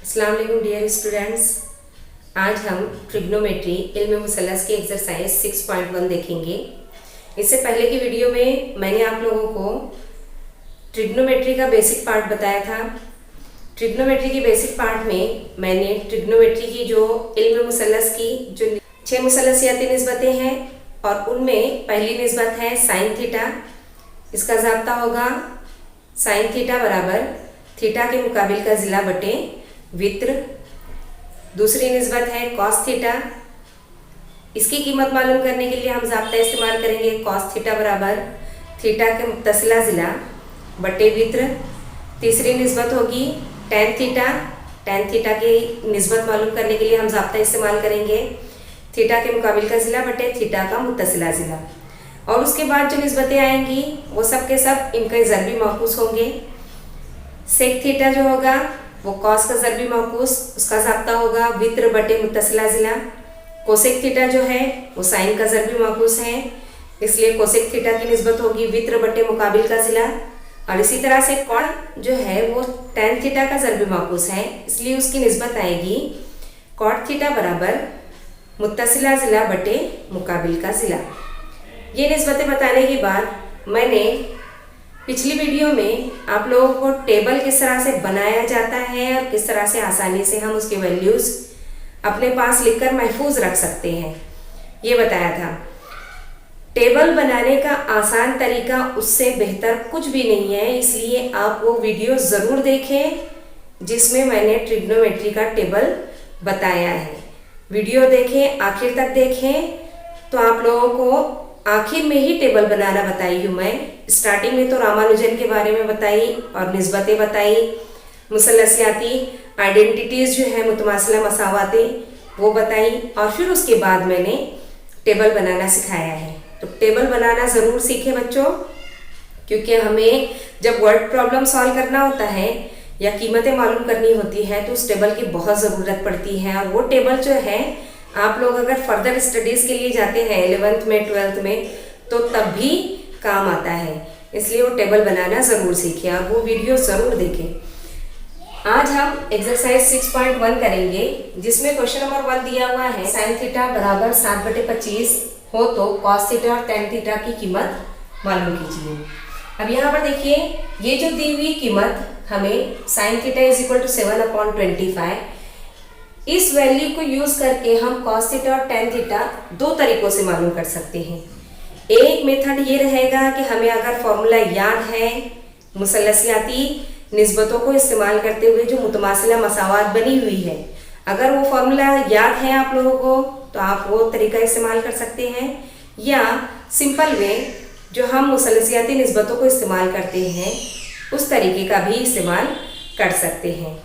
अस्सलाम वालेकुम dear students. आज हम ट्रिग्नोमेट्री इल्म मुसल्लस की एक्सरसाइज 6.1 देखेंगे। इससे पहले की वीडियो में मैंने आप लोगों को ट्रिग्नोमेट्री का बेसिक पार्ट बताया था। ट्रिग्नोमेट्री की बेसिक पार्ट में मैंने ट्रिग्नोमेट्री की जो इल्म मुसल्लस की जो 6 मुसल्लसियाती निस्बतें हैं और उनमें पहली निस्बत है साइन थीटा। इसका ज़ाब्ता होगा साइन थीटा बराबर थीटा के मुकाबिल का ज़िला बटे वित्र। दूसरी निस्बत है कॉस थीटा। इसकी कीमत मालूम करने के लिए हम ज़ाब्ता इस्तेमाल करेंगे कॉस थीटा बराबर थीटा के मुत्तसिला ज़िला बटे वित्र। तीसरी निस्बत होगी टेन थीटा। टेन थीटा की निस्बत मालूम करने के लिए हम ज़ाब्ता इस्तेमाल करेंगे थीटा के मुकाबिल का ज़िला बटे थीटा का मुत्तसिला ज़िला। और उसके बाद जो निस्बतें आएंगी वो सब के सब इनके ज़रबी मौकूस होंगे। सेक थीटा जो होगा वो कॉस का ज़रबी मौकूस, उसका ज़ाब्ता होगा वित्र बटे मुत्तसिला ज़िला। कोसेक थीटा जो है वो साइन का ज़रबी मौकूस है, इसलिए कोसेक थीटा की निस्बत होगी वित्र बटे मुकाबिल का ज़िला। और इसी तरह से कॉट जो है वो टेन थीटा का ज़रबी मौकूस है, इसलिए उसकी निस्बत आएगी कॉट थीटा बराबर मुत्तसिला ज़िला बटे मुकाबिल का ज़िला। ये निस्बतें बताने के बाद मैंने पिछली वीडियो में आप लोगों को टेबल किस तरह से बनाया जाता है और किस तरह से आसानी से हम उसके वैल्यूज़ अपने पास लिखकर महफूज रख सकते हैं ये बताया था। टेबल बनाने का आसान तरीका उससे बेहतर कुछ भी नहीं है, इसलिए आप वो वीडियो ज़रूर देखें जिसमें मैंने ट्रिग्नोमेट्री का टेबल बताया है। वीडियो देखें, आखिर तक देखें, तो आप लोगों को आखिर में ही टेबल बनाना बताई हूँ मैं। स्टार्टिंग में तो रामानुजन के बारे में बताई और निस्बतें बताई, मुसल्लसियाती आइडेंटिटीज़ जो है मुतमासिला मसावातें वो बताई, और फिर उसके बाद मैंने टेबल बनाना सिखाया है। तो टेबल बनाना ज़रूर सीखें बच्चों, क्योंकि हमें जब वर्ड प्रॉब्लम सॉल्व करना होता है या कीमतें मालूम करनी होती है तो उस टेबल की बहुत ज़रूरत पड़ती है। और वो टेबल जो है आप लोग अगर फर्दर स्टडीज़ के लिए जाते हैं 11th में 12th में तो तब भी काम आता है, इसलिए वो टेबल बनाना ज़रूर सीखें और वो वीडियो ज़रूर देखें। आज हम एक्सरसाइज 6.1 करेंगे जिसमें क्वेश्चन नंबर 1 दिया हुआ है साइन थीटा बराबर 7/25 हो तो कॉस थीटा और टेन थीटा की कीमत मालूम कीजिए। अब यहाँ पर देखिए ये जो दी हुई कीमत हमें sine theta is equal to 7/25, इस वैल्यू को यूज करके हम कॉस थीटा और टेन थीटा दो तरीकों से मालूम कर सकते हैं। एक मेथड ये रहेगा कि हमें अगर फॉर्मूला याद है मुसल्लसियाती निस्बतों को इस्तेमाल करते हुए जो मुतमासिला मसावात बनी हुई है, अगर वो फॉर्मूला याद है आप लोगों को तो आप वो तरीका इस्तेमाल कर सकते हैं, या सिंपल वे जो हम मुसल्लसियाती निस्बतों को इस्तेमाल करते हैं उस तरीके का भी इस्तेमाल कर सकते हैं।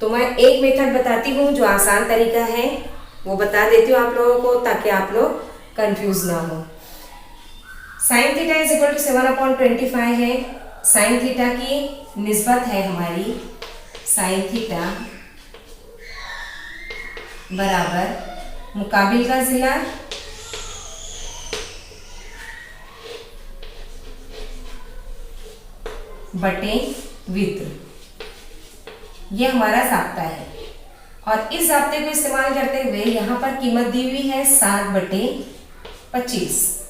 तो मैं एक मेथड बताती हूँ जो आसान तरीका है वो बता देती हूँ आप लोगों को ताकि आप लोग कंफ्यूज ना हो। Sine theta is equal to 7/25 है। साइन थीटा की निस्बत है हमारी साइन थीटा बराबर मुकाबिल का ज़िला बटे वित्र। ये हमारा ज़ाब्ता है और इस ज़ाब्ते को इस्तेमाल करते हुए यहाँ पर कीमत दी हुई है 7/25।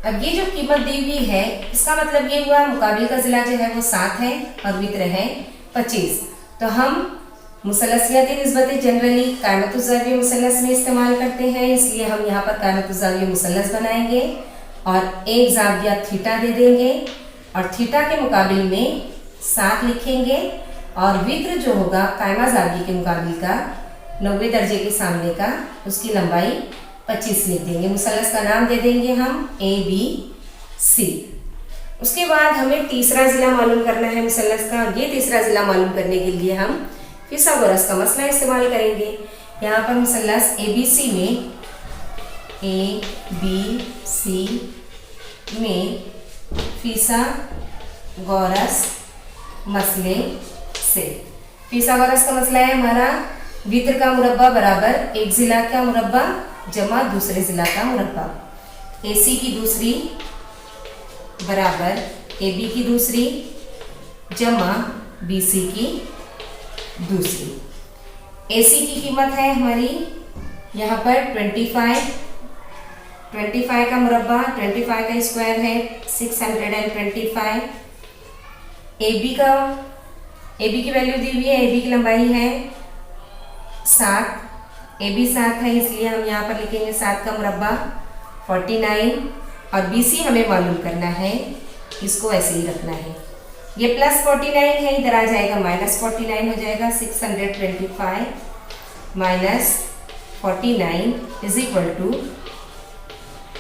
अब ये जो कीमत दी हुई है इसका मतलब ये हुआ मुकाबिल का ज़िला जो है वो 7 है और वित्र है 25। तो हम मुसल्लसियाती निस्बतें जनरली कायमतुज़्ज़ाविया मुसल्लस में इस्तेमाल करते हैं, इसलिए हम यहाँ पर कायमतुज़्ज़ाविया मुसल्लस बनाएंगे और एक ज़ाविया थीटा दे देंगे और थीटा के मुकाबिल में 7 लिखेंगे और वित्र जो होगा कायमा ज़ाविये के मुकाबिल का 90 दर्जे के सामने का उसकी लंबाई 25 लिख देंगे। मुसल्लस का नाम दे देंगे हम ABC। उसके बाद हमें तीसरा ज़िला मालूम करना है मुसल्लस का, और ये तीसरा ज़िला मालूम करने के लिए हम फिसागोरस का मसला इस्तेमाल करेंगे। यहाँ पर मुसल्लस ABC में फिसागोरस मसले से, फिसागोरस का मसला है हमारा वित्र का मुरब्बा बराबर एक ज़िला का मुरब्बा जमा दूसरे ज़िला का मुरब्बा, AC की दूसरी बराबर AB की दूसरी जमा BC की दूसरी। AC की कीमत है हमारी यहाँ पर 25 का मुरब्बा, 25 का स्क्वायर है 625। AB की वैल्यू दी हुई है, AB की लंबाई है 7, AB 7 है इसलिए हम यहाँ पर लिखेंगे 7 का मुरब्बा 49, और BC हमें मालूम करना है, इसको ऐसे ही रखना है। ये प्लस 49 है, इधर आ जाएगा माइनस 49 हो जाएगा। 625 minus 49 is equal to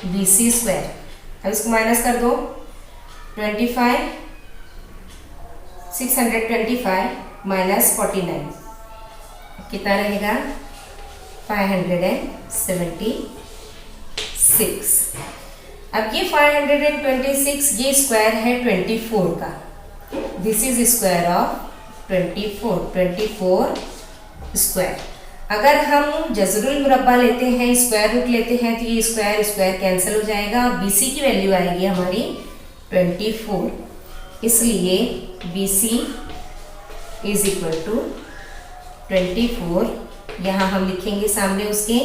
BC square. अब इसको माइनस कर दो, 625 माइनस 49 कितना रहेगा 576। अब ये 526 ये स्क्वायर है 24 का, this is square of 24 square. अगर हम जज़रुल मुरब्बा लेते हैं, स्क्वायर रूट लेते हैं, तो ये स्क्वायर कैंसिल हो जाएगा। BC की वैल्यू आएगी हमारी 24, इसलिए BC इज इक्वल टू 24। यहाँ हम लिखेंगे सामने उसके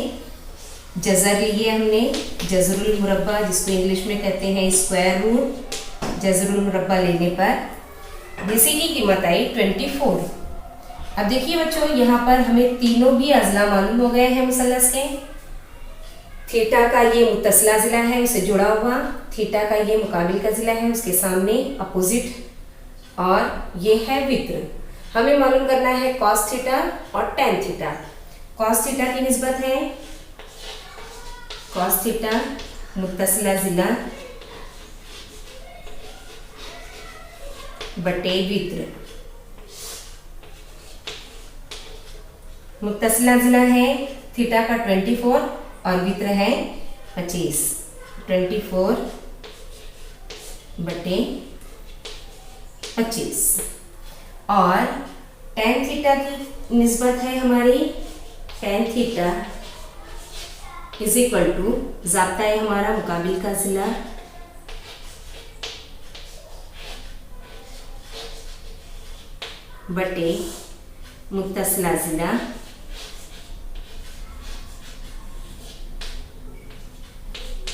जज़र लिए हमने, जज़रुल मुरब्बा जिसको इंग्लिश में कहते हैं स्क्वायर रूट। जज़रुल मुरब्बा लेने पर BC की कीमत आई 24। अब देखिए बच्चों, यहाँ पर हमें तीनों भी अज़ला मालूम हो गए हैं मुसल्लस के। थीटा का ये मुत्तसिला ज़िला है उसे जुड़ा हुआ, थीटा का ये मुकाबिल का ज़िला है उसके सामने अपोजिट, और ये है वित्र। हमें मालूम करना है कॉस थीटा और टेन थीटा। कॉस थीटा की निस्बत है कॉस थीटा मुत्तसिला ज़िला बटे वित्र। मुत्तसिला ज़िला है थीटा का 24 और वित्र है 25। 24 बटे 25, और टेन थीटा की निस्बत है हमारी tan theta is equal to, ज़ाब्ता है हमारा मुकाबिल का ज़िला बटे मुत्तसिला ज़िला।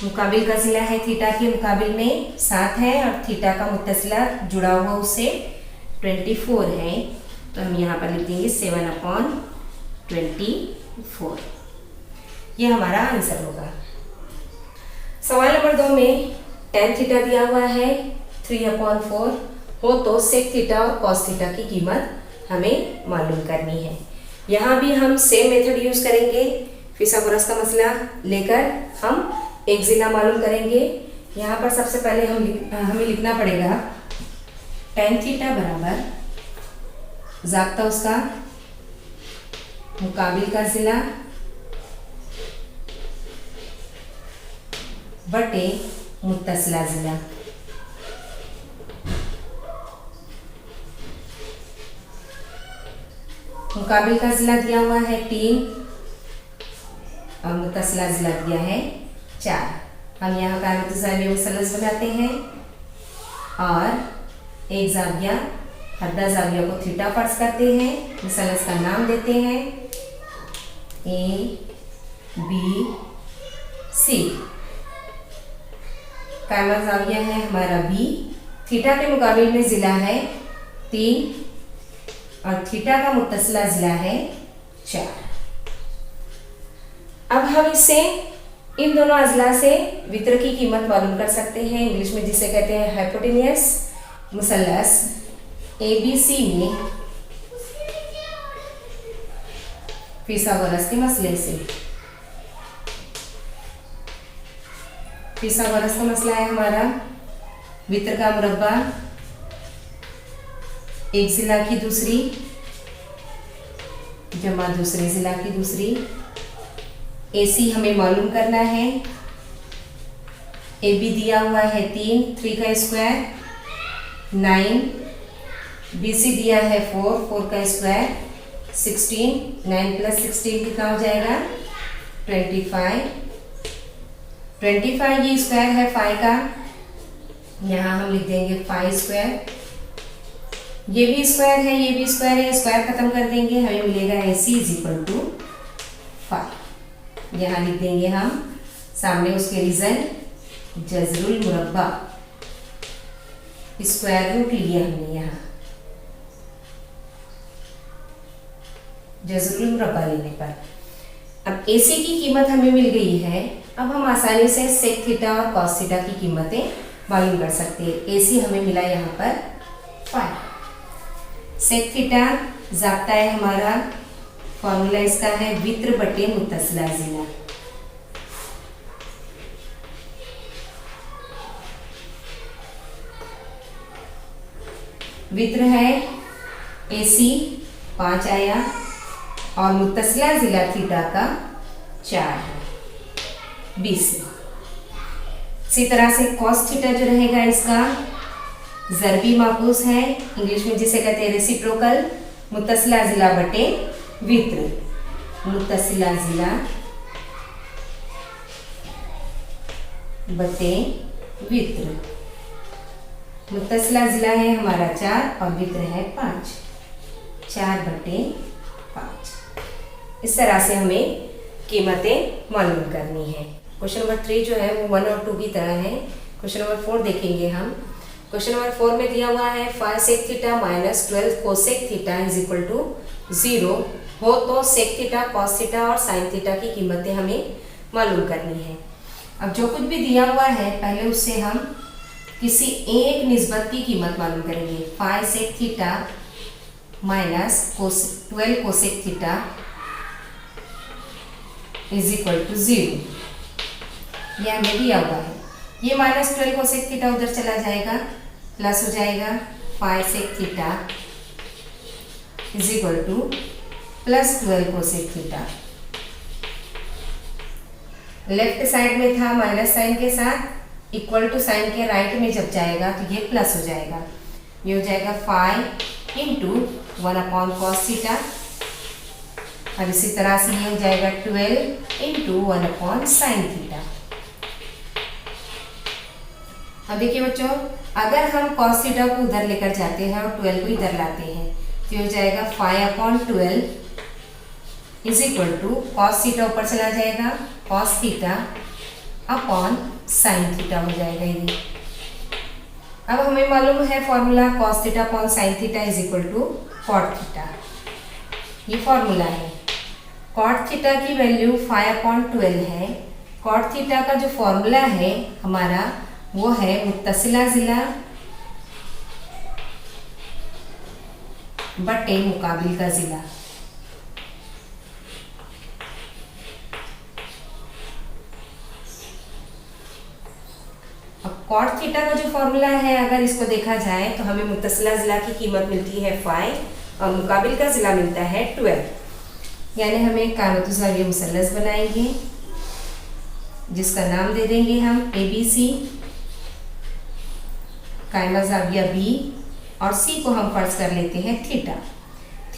मुकाबिल का ज़िला है थीटा के मुकाबिल में 7 है, और थीटा का मुत्तसिला जुड़ा हुआ उससे 24 है, तो हम यहाँ पर लिख देंगे 7/24। ये हमारा आंसर होगा। सवाल नंबर 2 में टेन थीटा दिया हुआ है 3/4 हो तो सेक थीटा और कॉस थीटा की कीमत हमें मालूम करनी है। यहाँ भी हम सेम मेथड यूज़ करेंगे। फिसागोरस का मसला लेकर हम एक ज़िला मालूम करेंगे। यहाँ पर सबसे पहले हमें लिखना पड़ेगा टेन थीटा बराबर ज़ाब्ता उसका मुकाबिल का ज़िला बटे मुत्तसिला ज़िला। मुकाबिल का ज़िला दिया हुआ है 3 और मुत्तसिला ज़िला दिया है 4। हम यहाँ क़ायमत ज़ाविया मुसल्लस बनाते हैं और एक ज़ाविया हद्दा ज़ाविया को थीटा फर्ज करते हैं, मुसल्लस का नाम देते हैं ABC। क़ायमत ज़ाविया है हमारा B, थीटा के मुकाबिल में ज़िला है 3 और थीटा का मुत्तसिला ज़िला है 4। अब हम इससे इन दोनों अज़ला से वित्र की कीमत मालूम कर सकते हैं, इंग्लिश में जिसे कहते हैं हाइपोटेनियस मुसल्लस ABC में फिसागोरस के मसले से। फिसागोरस का मसला है हमारा वित्र का मुरब्बा एक ज़िला की दूसरी जमा दूसरे ज़िला की दूसरी। AC हमें मालूम करना है, AB दिया हुआ है 3 का स्क्वायर 9, BC दिया है 4 का स्क्वायर 16, 9 + 16 कितना हो जाएगा 25 ये स्क्वायर है 5 का, यहाँ हम लिख देंगे 5 स्क्वायर ये भी स्क्वायर है, ये भी स्क्वायर है, स्क्वायर खत्म कर देंगे, हमें मिलेगा AC इज इक्वल टू 5। यहाँ लिख देंगे हम सामने उसके रिजल्ट जजरुल मुरब्बा, स्क्वायर रूट लिया हमने यहाँ जजरुल मुरब्बा लेने पर। अब AC की कीमत हमें मिल गई है, अब हम आसानी से सेक थीटा और कॉस थीटा की कीमतें मालूम कर सकते हैं। AC हमें मिला यहाँ पर 5। सेक थीटा ज़ाब्ता है हमारा, फॉर्मूला इसका है वित्र बटे मुत्तसिला ज़िला। वित्र है AC 5 आया और मुत्तसिला ज़िला थीटा का 4 है 20। इसी तरह से कॉस थीटा जो रहेगा इसका ज़रबी माकूस है, इंग्लिश में जिसे कहते हैं रेसिप्रोकल, मुत्तसिला ज़िला बटे वित्र। मुत्तसिला ज़िला बटे वित्र। मुत्तसिला ज़िला है हमारा 4 और वित्र है 5, 4 बटे 5। इस तरह से हमें कीमतें मालूम करनी है। क्वेश्चन नंबर 3 जो है वो 1 और 2 की तरह है। क्वेश्चन नंबर 4 देखेंगे हम। क्वेश्चन नंबर 4 में दिया हुआ है 5 sec theta minus 12 cosec theta is equal to 0 हो तो सेक थीटा, कॉस थीटा और साइन थीटा की कीमतें हमें मालूम करनी है। अब जो कुछ भी दिया हुआ है पहले उससे हम किसी एक निस्बत की कीमत मालूम करेंगे। 5 sec theta minus 12 cosec theta is equal to 0, यह हमें दिया हुआ है। ये माइनस 12 कोसेक थीटा उधर चला जाएगा, प्लस हो जाएगा 5 sec theta is equal to plus 12 cosec theta. Left side में था माइनस साइन के साथ, इक्वल टू साइन के राइट में जब जाएगा तो ये प्लस हो जाएगा। ये हो जाएगा 5 इंटू 1/cos थीटा और इसी तरह से ये हो जाएगा 12 इंटू 1/sin थीटा। अब देखिए बच्चों, अगर हम cos थीटा को उधर लेकर जाते हैं और 12 को इधर लाते हैं तो ये हो जाएगा 5/12 is equal to cos theta ऊपर चला जाएगा, cos theta upon sine theta हो जाएगा ये। अब हमें मालूम है formula cos theta upon sine theta is equal to cot theta, ये फॉर्मूला है। cot थीटा की वैल्यू 5/12 है। cot थीटा का जो फॉर्मूला है हमारा वो है मुत्तसिला ज़िला बटे मुकाबिल का ज़िला। अब cot थीटा का जो फॉर्मूला है अगर इसको देखा जाए तो हमें मुत्तसिला ज़िला की कीमत मिलती है 5 और मुकाबिल का ज़िला मिलता है 12। यानी हम एक कायमतुज़ाविया मुसल्लस बनाएंगे जिसका नाम दे देंगे हम ABC, कायमा ज़ाविया B और C को हम फर्ज कर लेते हैं थीटा।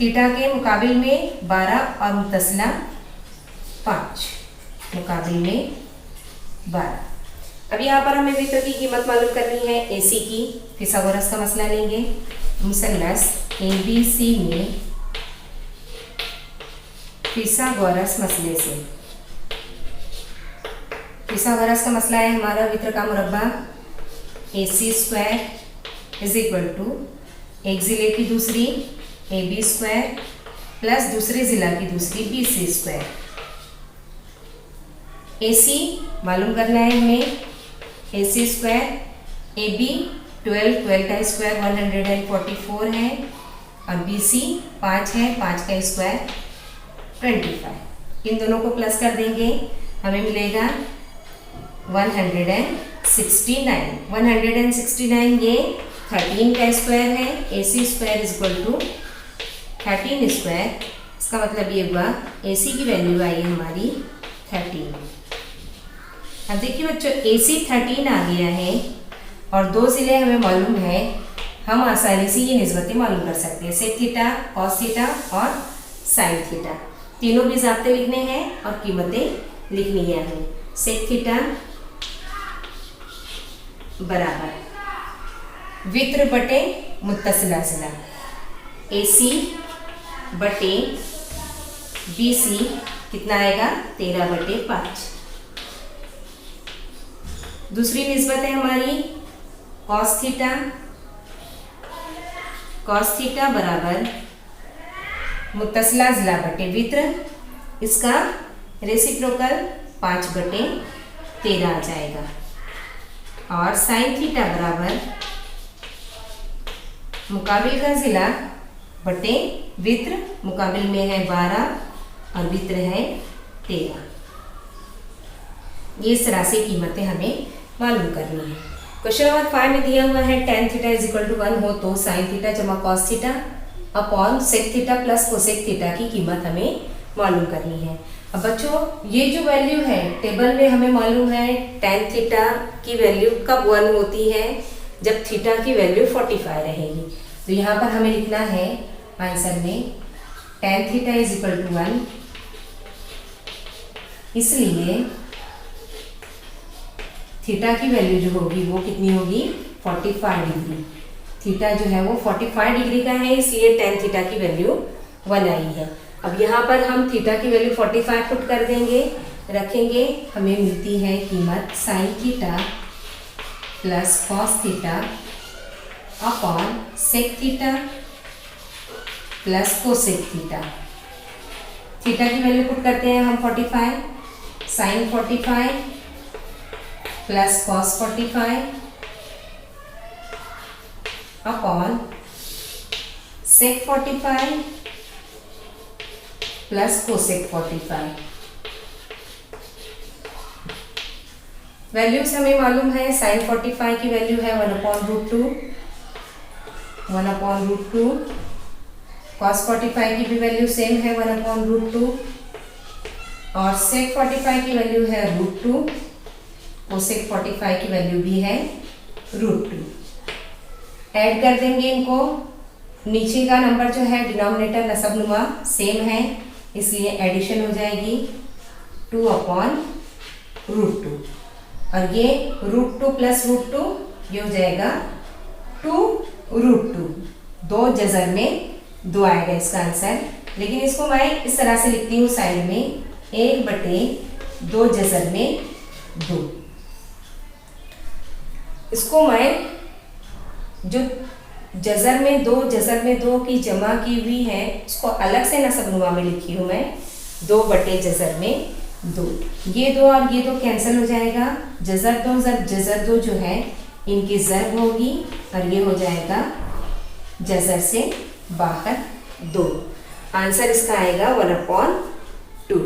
थीटा के मुकाबिल में 12 और मुत्तसिला 5, मुकाबिल में 12। अब यहाँ पर हमें वित्र की कीमत मालूम करनी है AC की। फिसागोरस का मसला लेंगे। मुसल्लस ABC में फिसागोरस मसले से, फिसागोरस का मसला है हमारा वित्र का मुरब्बा AC square is equal to एक ज़िले की दूसरी AB स्क्वायर प्लस दूसरे ज़िला की दूसरी BC स्क्वायर। AC मालूम करना है हमें, AC स्क्वायर AB 12 का स्क्वायर 144 है और BC 5 है, 5 का स्क्वायर 25। इन दोनों को प्लस कर देंगे, हमें मिलेगा 169। 169 ये 13 का स्क्वायर है। AC square is equal to 13 square. इसका मतलब ये हुआ AC की वैल्यू आई हमारी 13। अब देखिए बच्चों, AC 13 आ गया है और 2 ज़िले हमें मालूम है, हम आसानी से ये निस्बतें मालूम कर सकते हैं। सेक थीटा, कॉस थीटा और साइन थीटा, तीनों भी ज़ाब्ते लिखने हैं और कीमतें लिखनी है हमें। सेक थीटा बराबर वित्र बटे मुत्तसिला ज़िला। AC बटे BC कितना आएगा 13/5। दूसरी निस्बत है हमारी cos थीटा बराबर मुत्तसला जिला बटे वित्र, इसका रेसिप्रोकल 5/13 आ जाएगा। और sin थीटा बराबर मुकाबिल का जिला बटे वित्र, मुकाबिल में है 12 और वित्र है 13। ये इस राशि कीमतें हमें मालूम करनी है। क्वेश्चन नंबर 5 में दिया हुआ है tan थीटा = 1 हो तो sin थीटा जमा cos theta upon sec theta plus cosec theta की कीमत हमें मालूम करनी है। अब बच्चों ये जो वैल्यू है टेबल में हमें मालूम है tan थीटा की वैल्यू कब 1 होती है, जब थीटा की वैल्यू 45 रहेगी। तो यहाँ पर हमें लिखना है आंसर में tan थीटा = 1, इसलिए थीटा की वैल्यू जो होगी वो कितनी होगी 45 डिग्री। थीटा जो है वो 45 डिग्री का है, इसलिए tan थीटा की वैल्यू 1 आई है। अब यहाँ पर हम थीटा की वैल्यू 45 पुट कर देंगे, रखेंगे, हमें मिलती है कीमत sin theta plus cos theta upon sec theta plus cosec theta. Theta की वैल्यू पुट करते हैं हम 45, sin 45 plus cos 45 upon sec 45 plus cosec 45। Values हमें मालूम है, sin 45 की वैल्यू है 1/√2, cos 45 की भी वैल्यू सेम है 1/√2 और sec 45 की वैल्यू है √2, cosec 45 की वैल्यू भी है √2। ऐड कर देंगे इनको, नीचे का नंबर जो है डिनोमिनेटर नसबनुमा सेम है, इसलिए एडिशन हो जाएगी 2/√2 और ये √2 प्लस √2 ये हो जाएगा 2√2। 2 जज़र में 2 आएगा इसका आंसर, लेकिन इसको मैं इस तरह से लिखती हूँ साइड में 1/2 जज़र में 2। इसको मैं जो जज़र में 2 की जमा की हुई है उसको अलग से नसबनुमा में लिखी हूँ मैं 2/जज़र में 2। ये 2 और ये 2 कैंसिल हो जाएगा, जज़र 2 जो है इनकी ज़र्ब होगी और ये हो जाएगा जज़र से बाहर 2। आंसर इसका आएगा 1/2।